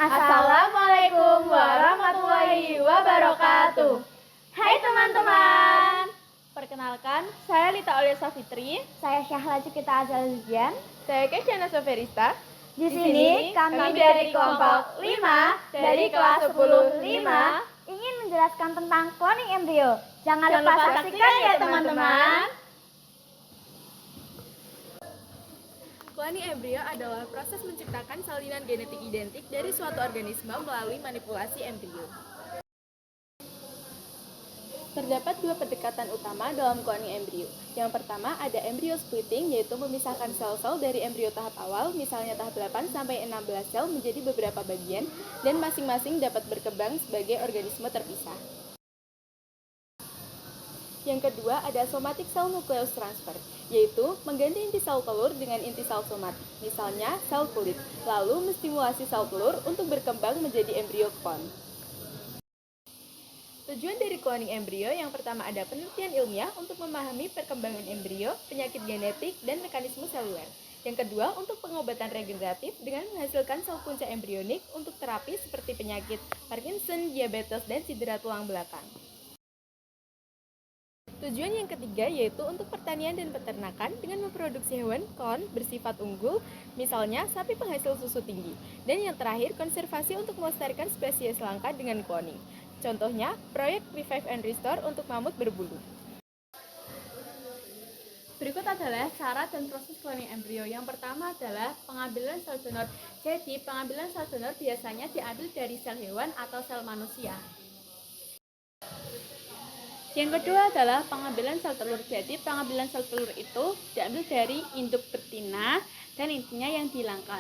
Assalamualaikum warahmatullahi wabarakatuh. Hai teman-teman. Perkenalkan, saya Lita Olyesa Fitri. Saya Syahla Cikita Azalizian. Saya Kesyana Soferista. Di sini kami dari kelompok 5 dari kelas 10-5 ingin menjelaskan tentang cloning embrio. Jangan lupa saksikan ya teman-teman. Cloning embrio adalah proses menciptakan salinan genetik identik dari suatu organisme melalui manipulasi embrio. Terdapat dua pendekatan utama dalam cloning embrio. Yang pertama ada embrio splitting, yaitu memisahkan sel-sel dari embrio tahap awal, misalnya tahap 8 sampai 16 sel menjadi beberapa bagian, dan masing-masing dapat berkembang sebagai organisme terpisah. Yang kedua ada somatic cell nucleus transfer, yaitu mengganti inti sel telur dengan inti sel somatik, misalnya sel kulit, lalu menstimulasi sel telur untuk berkembang menjadi embrio klon. Tujuan dari cloning embrio yang pertama ada penelitian ilmiah untuk memahami perkembangan embrio, penyakit genetik, dan mekanisme seluler. Yang kedua untuk pengobatan regeneratif dengan menghasilkan sel punca embrionik untuk terapi seperti penyakit Parkinson, diabetes, dan cedera tulang belakang. Tujuan yang ketiga yaitu untuk pertanian dan peternakan dengan memproduksi hewan klon bersifat unggul, misalnya sapi penghasil susu tinggi. Dan yang terakhir, konservasi untuk melestarikan spesies langka dengan cloning. Contohnya, proyek Revive and Restore untuk mamut berbulu. Berikut adalah cara dan proses cloning embrio. Yang pertama adalah pengambilan sel donor. Jadi, pengambilan sel donor biasanya diambil dari sel hewan atau sel manusia. Yang kedua adalah pengambilan sel telur. Jadi pengambilan sel telur itu diambil dari induk betina dan intinya yang dihilangkan.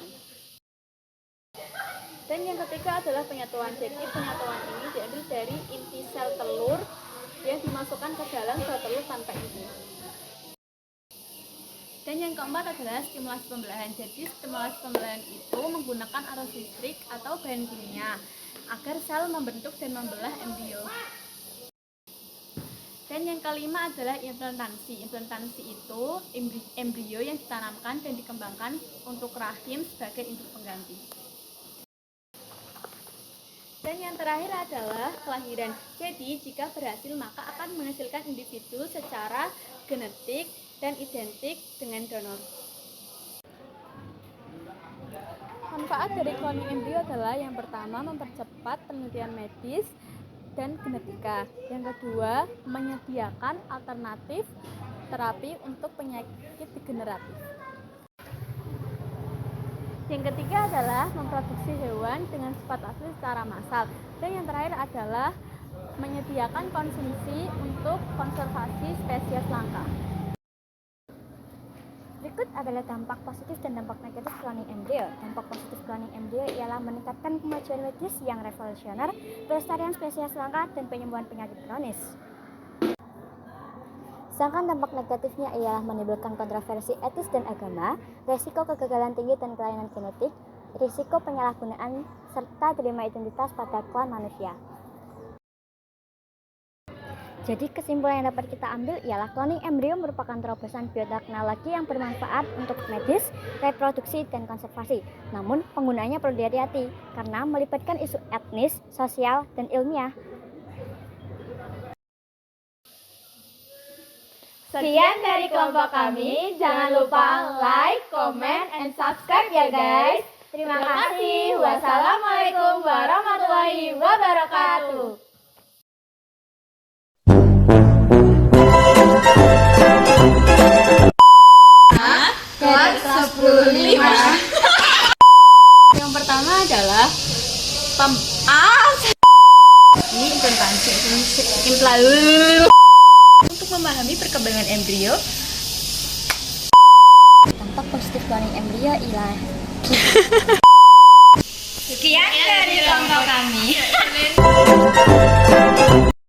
Dan yang ketiga adalah penyatuan. Jadi penyatuan ini diambil dari inti sel telur yang dimasukkan ke dalam sel telur tanpa inti. Dan yang keempat adalah stimulasi pembelahan. Jadi stimulasi pembelahan itu menggunakan arus listrik atau bahan kimia agar sel membentuk dan membelah embrio. Dan yang kelima adalah implantasi. Implantasi itu embrio yang ditanamkan dan dikembangkan untuk rahim sebagai induk pengganti. Dan yang terakhir adalah kelahiran. Jadi jika berhasil maka akan menghasilkan individu secara genetik dan identik dengan donor. Manfaat dari cloning embrio adalah yang pertama mempercepat penelitian medis dan genetika. Yang kedua, menyediakan alternatif terapi untuk penyakit degeneratif. Yang ketiga adalah memproduksi hewan dengan sifat asli secara massal. Dan yang terakhir adalah menyediakan konsumsi untuk konservasi spesies langka. Berikut adalah dampak positif dan dampak negatif cloning embrio. Dampak positif cloning embrio ialah meningkatkan kemajuan medis yang revolusioner, pelestarian spesies langka, dan penyembuhan penyakit kronis. Sedangkan dampak negatifnya ialah menimbulkan kontroversi etis dan agama, risiko kegagalan tinggi dan kelainan genetik, risiko penyalahgunaan, serta dilema identitas pada klon manusia. Jadi kesimpulan yang dapat kita ambil ialah cloning embrio merupakan terobosan bioteknologi yang bermanfaat untuk medis, reproduksi, dan konservasi. Namun penggunaannya perlu dihati-hati karena melibatkan isu etnis, sosial, dan ilmiah. Sekian dari kelompok kami. Jangan lupa like, comment, and subscribe ya guys. Terima kasih. Wassalamualaikum warahmatullahi wabarakatuh. Kelas 10-5. Yang pertama adalah ini implantasi untuk memahami perkembangan embrio. Dampak positif cloning embrio ialah Sekian dari kelompok kami.